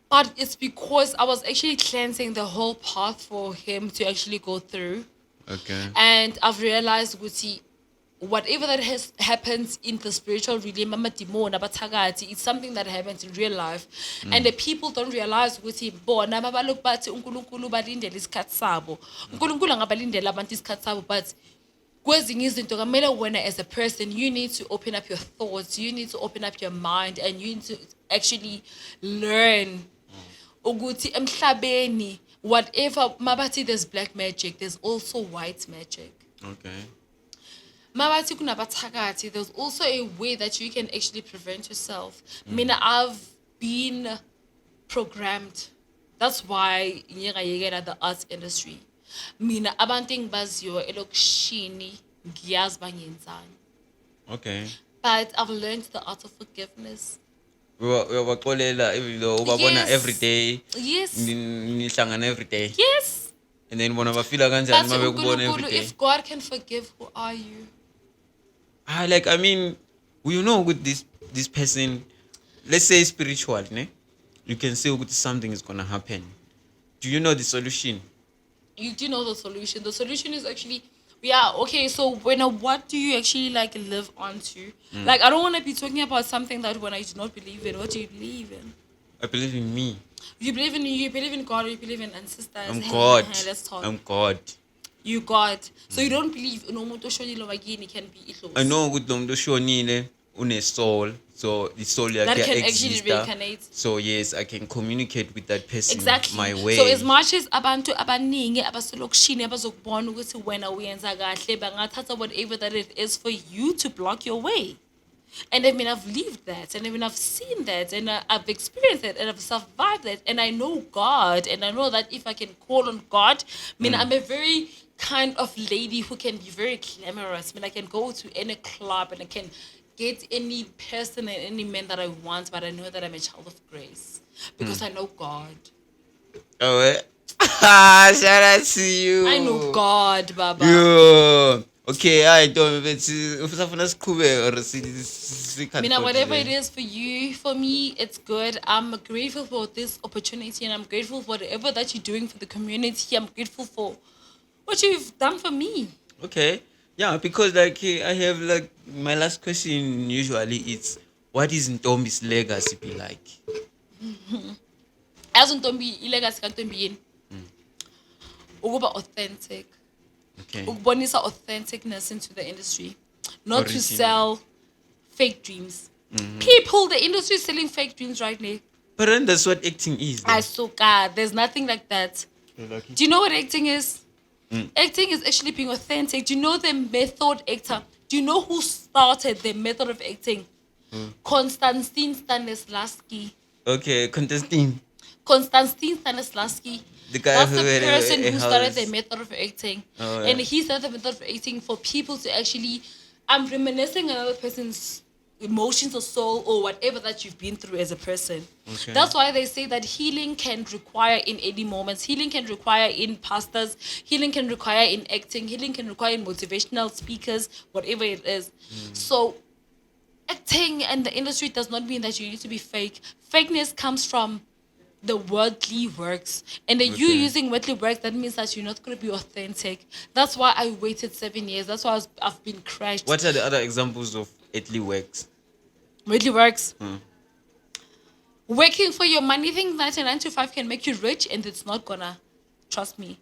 But it's because I was actually cleansing the whole path for him to actually go through. Okay. And I've realized, Guti, whatever that happens in the spiritual realm, it's something that happens in real life. And the people don't realize ukuthi bona babalokhu bathi uNkulunkulu balindele isikhathi sabo. uNkulunkulu angabalindela abantu isikhathi sabo, but kwezinye izinto kumele wena as a person, you need to open up your thoughts, you need to open up your mind, and you need to actually learn ukuthi emhlabeni, whatever mabathi there's black magic, there's also white magic. Okay. Mabathi kunabathakathi, there's also a way that you can actually prevent yourself. Mina, I've been programmed. That's why ngiyayekela the arts industry. Mina abantu engibaziyo elokishini ngiyazi bangenzani. Okay. But I've learned the art of forgiveness. Uyabaxolela even though ubabona Yes. every day. Yes. Nihlangana every day. Yes. And then bona bafila kanjani But uma bekubona every uNkulunkulu, day. if God can forgive, who are you? I mean, you know with this person, let's say spiritual, ne? You can say with something is gonna happen. Do you know the solution? You do know the solution. The solution is actually, okay, so what do you actually like live on to? Like, I don't want to be talking about something that when I do not believe in. What do you believe in? I believe in me. You believe in God, or you believe in ancestors? I'm God. Let's talk. I'm God. You God. So you don't believe no muntu oshonile wagini can be idlozi. I know ukuthi lo muntu oshonile une soul, so the soul that yakhe can actually exist. reincarnate. So yes, I can communicate with that person Exactly. my way. So as much as abantu abaningi abaselokishini abazokubona ukuthi wena uyenza kahle, bangathatha whatever that it is for you to block your way. And I mean, I've lived that, and I mean, I've seen that, and I've experienced it, and I've survived it, and I know God, and I know that if I can call on God, I mean, I'm a very kind of lady who can be very glamorous. I mean, I can go to any club, and I can get any person and any man that I want, but I know that I'm a child of grace, because I know God. Oh, eh? Shout out to you. I know God, Baba. Yo. Okay, I don't. I Mina, whatever it is for you, for me, it's good. I'm grateful for this opportunity, and I'm grateful for whatever that you're doing for the community. I'm grateful for what you've done for me. Okay. Yeah, because like I have like my last question usually it's what is Ntombi's legacy be like? As Ntombi, legacy ka Ntombi yini? Ukuba authentic. Okay. ukubonisa authenticness into the industry, not to Original. sell fake dreams. People, the industry is selling fake dreams right now. But then that's what acting is. Though. I so God, there's nothing like that. Do you know what acting is? Acting is actually being authentic. Do you know the method actor? Do you know who started the method of acting? Konstantin Stanislavski. Okay, contesting. Konstantin Stanislavski. The guy That's who the had person a who started the house. method of acting. Oh, And yeah. he started the method of acting for people to actually, I'm reminiscing another person's emotions or soul or whatever that you've been through as a person. Okay. That's why they say that healing can require in any moments. Healing can require in pastors. Healing can require in acting. Healing can require in motivational speakers, whatever it is. So acting and the industry does not mean that you need to be fake. Fakeness comes from the worldly works. And then you Okay. using worldly works, that means that you're not going to be authentic. That's why I waited 7 years. That's why I've been crashed. What are the other examples of earthly works? Worldly works. Hmm. Working for your money, think 9 to 5 can make you rich, and it's not gonna. Trust me.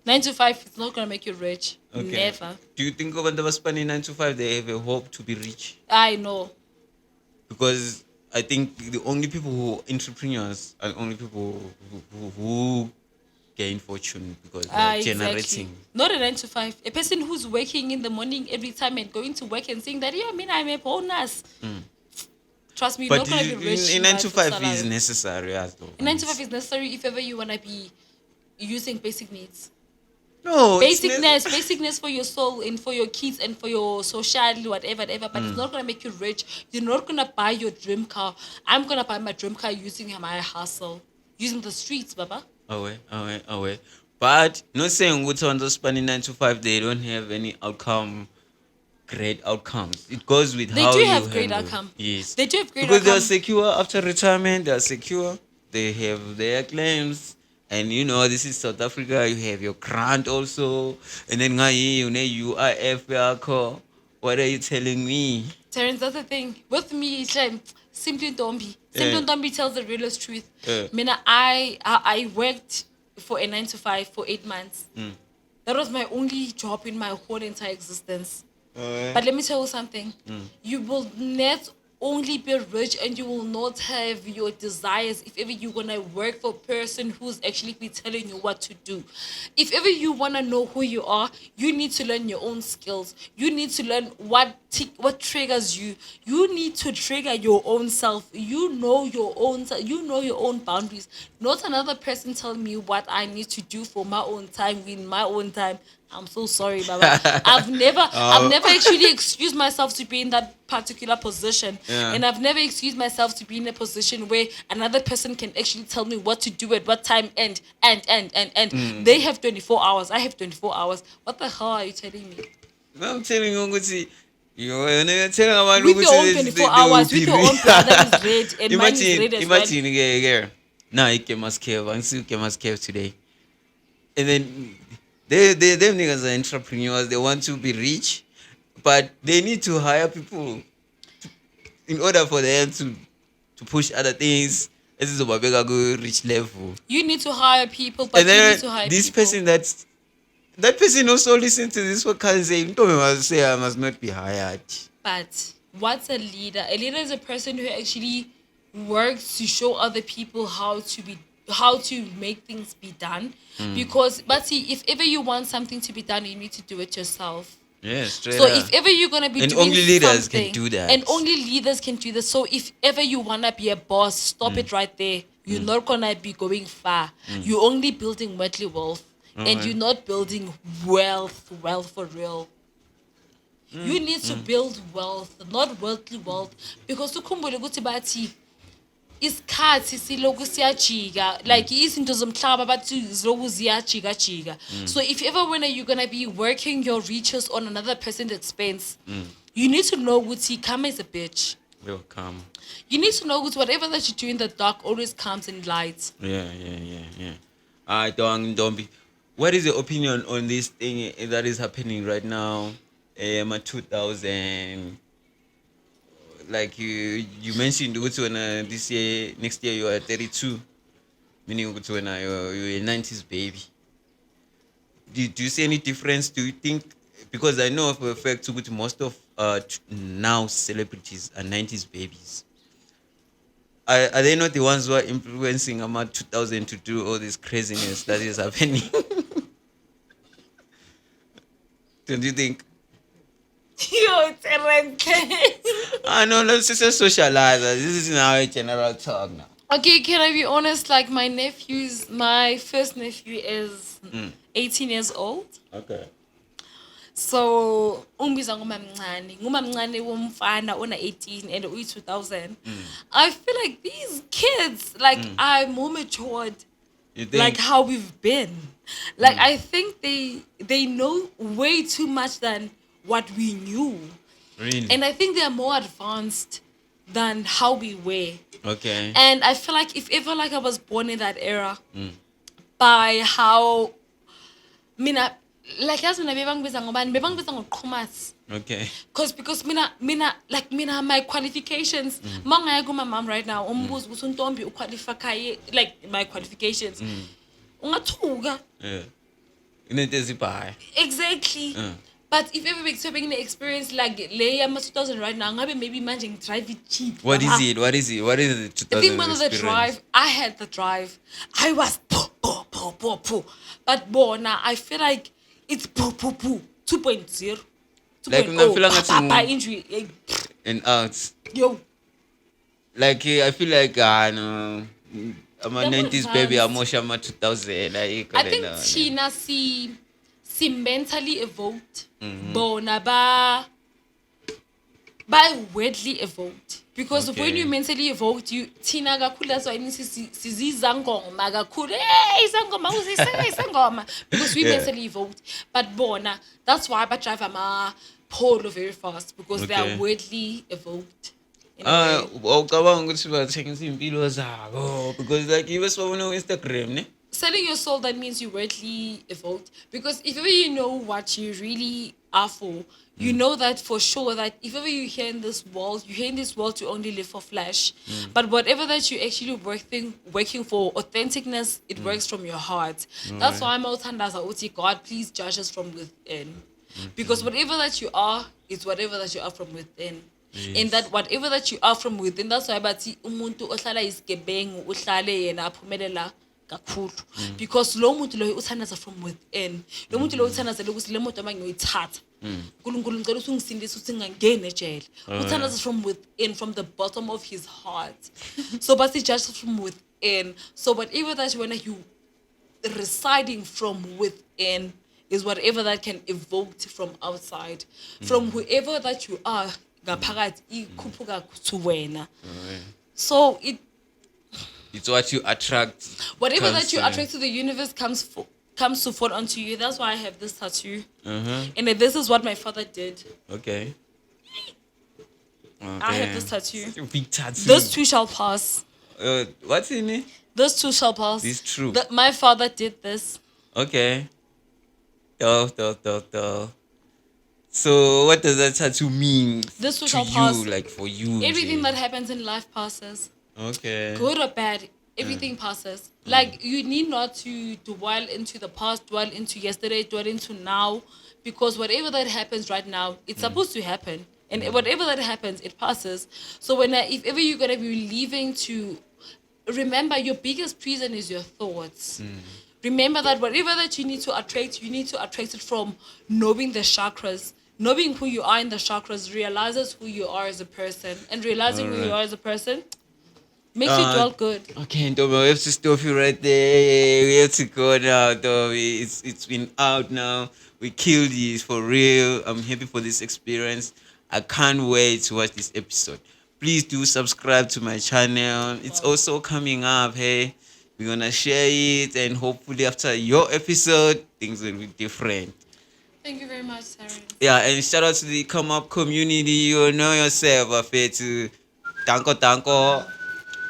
9 to 5 is not gonna make you rich. Okay. Never. Do you think when they were spending 9 to 5, they have a hope to be rich? I know. Because I think the only people who entrepreneurs are only people who gain fortune because they're generating. Exactly. Not a 9 to 5. A person who's working in the morning every time and going to work and saying that, yeah, I mean, I'm a bonus. Trust me, you're But not going to be rich. in 9 to 5 salary. is necessary as well. 9 to 5 is necessary if ever you want to be using basic needs. No, it's Basicness for your soul and for your kids and for your social, whatever. But it's not going to make you rich. You're not going to buy your dream car. I'm going to buy my dream car using my hustle. Using the streets, Baba. away. But not saying what's on those spending 9 to 5, they don't have any great outcomes. It goes with They how do you have great handle. outcome. Yes. They do have great Because they are outcome. secure after retirement, they are secure. They have their claims. And this is South Africa, you have your grant also. And then you UIF yakho. What are you telling me? Terence, that's the thing. With me, it's like, simply Ntombi. Yeah. Simply Ntombi tells the realest truth. Yeah. I worked for a 9 to 5 for 8 months. That was my only job in my whole entire existence. But let me tell you something. You will not only be rich and you will not have your desires if ever you're going to work for a person who's actually be telling you what to do. If ever you want to know who you are, you need to learn your own skills. You need to learn what triggers you. You need to trigger your own self. You know your own boundaries. Not another person telling me what I need to do for my own time in my own time. I'm so sorry, Baba. I've never actually excused myself to be in that particular position. Yeah. And I've never excused myself to be in a position where another person can actually tell me what to do at what time and. They have 24 hours. I have 24 hours. What the hell are you telling me? I'm telling you, you're telling about With your own 24 hours, with your own brother is red and mine is red as well. Imagine, yeah. Now you came as cave, and still came as cave today. And then them niggas are entrepreneurs. They want to be rich, but they need to hire people in order for them to push other things. This is about bigger go rich level. You need to hire people, but And you then need to hire this people. person that person also listen to this podcast and say, "Ntombi must say I must not be hired." But what's a leader? A leader is a person who actually works to show other people how to make things be done. Because but see, if ever you want something to be done, you need to do it yourself. Yes, straight So up. if ever you're gonna be And doing only leaders can something, do that. and only leaders can do this. So if ever you wanna be a boss, stop it right there. You're not gonna be going far. You're only building worldly wealth, and Alright. you're not building wealth for real. You need to build wealth, not worldly wealth, because ukhumbule ukuthi bathi isikhathi siloku siyajika, like izinto zomhlaba bathi ziloku ziyajika. So if ever when you're gonna be working your riches on another person's expense, you need to know ukuthi karma is a bitch. Will come. You need to know that whatever that you do in the dark always comes in light. Yeah. Don't be. What is your opinion on this thing that is happening right now? 2000. Like you mentioned, when next year you are 32, meaning when you're a 90s baby. do you see any difference? Do you think, because I know for a fact ukuthi most of now celebrities are 90s babies. Are they not the ones who are influencing about 2000 to do all this craziness that is happening? Don't you think? Yo, Terence. I know, let's just socialize. This is now a general talk now. Okay, can I be honest? Like my first nephew is 18 years old. Okay. So umbiza ngumamncane womfana ona 18 and uyi 2000. I feel like these kids like are more matured, You think? like how we've been. Like I think they know way too much than what we knew. Really? And I think they are more advanced than how we were. Okay. And I feel like if ever like I was born in that era, by how mina like as mina bebangibiza ngobani bebangibiza ngoqhumas. Okay. Because mina my qualifications mangaya kuma mom right now umbuzo ukuthi Ntombi uqualify kaye like my qualifications. Ungathuka. Yeah. Into ezibhayi. Exactly. But if ever being the experience like lay 2000 right now, maybe imagine drive it cheap. What is it? What is it? What is the 2000 The thing was the experience? drive. I had the drive. I was po. But now I feel like it's po 2.0. Like, ungafeel ngathi Papa injury. And out. Yo. Like I feel like no, I'm a They're 90s more baby. I'm advanced. more 2000. Like, I think China see mentally evoked. Bona ba weirdly evoked. Because Okay. when you mentally evoked, you Tina kakhulu that's why sizizangoma kakhulu. Hey, izangoma izangoma because we Yeah. mentally evoked. But bona that's why I drive a polo very fast because they Okay. are weirdly evoked. in a way. Awucabanga ukuthi bathengisa impilo zabo because like you was on Instagram, ne? Selling your soul, that means you weirdly evoked. Because if ever you know what you really are for, you know that for sure that if ever you're here in this world, you're here in this world to only live for flesh. But whatever that you actually working for, authenticness, it works from your heart. That's why I'm all uti God, please judge us from within. Because whatever that you are, is whatever that you are from within. In that whatever that you are from within, that's why bathi umuntu ohlala isigebengu uhlale yena aphumelela kakhulu because lo muntu lo uthandaza from within, lo muntu lo uthandaza ukuthi le moto mangiyoyithatha uNkulunkulu ngicela ukuthi ungisindise ukuthi ngingangeni ejele uthandaza from within, from the bottom of his heart. So but he judges from within. So whatever that when you residing from within is whatever that can evoke from outside, from whoever that you are ngaphakathi ikhuphuka to wena. So It's what you attract. whatever that you comes, attract to the universe comes to fall onto you. That's why I have this tattoo. Uh-huh. And this is what my father did. Okay. I have this tattoo. Big tattoo. Those two shall pass. What's in it? Those two shall pass. It's true. My father did this. Okay. So what does that tattoo mean This to two shall you? pass. Like for you? Everything Jay? that happens in life passes. Okay. Good or bad, everything passes. Like you need not to dwell into the past, dwell into yesterday, dwell into now, because whatever that happens right now, it's supposed to happen, and whatever that happens, it passes. So if ever you're gonna be leaving to remember, your biggest prison is your thoughts. Remember that whatever that you need to attract it from knowing the chakras. Knowing who you are in the chakras realizes who you are as a person, and realizing who you are as a person makes you dwell good. Okay, Ntombi, we have to stop you right there. We have to go now, Ntombi. It's been out now. We killed it for real. I'm happy for this experience. I can't wait to watch this episode. Please do subscribe to my channel. It's also coming up. Hey, we're gonna share it, and hopefully after your episode, things will be different. Thank you very much, Sarah. Yeah, and shout out to the ComUp community. You know yourself. Affair to Tanko.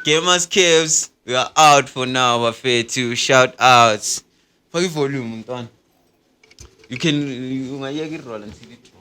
Gamers Caves, we are out for now. Affair to shout outs. For the volume, you can you roll and see it.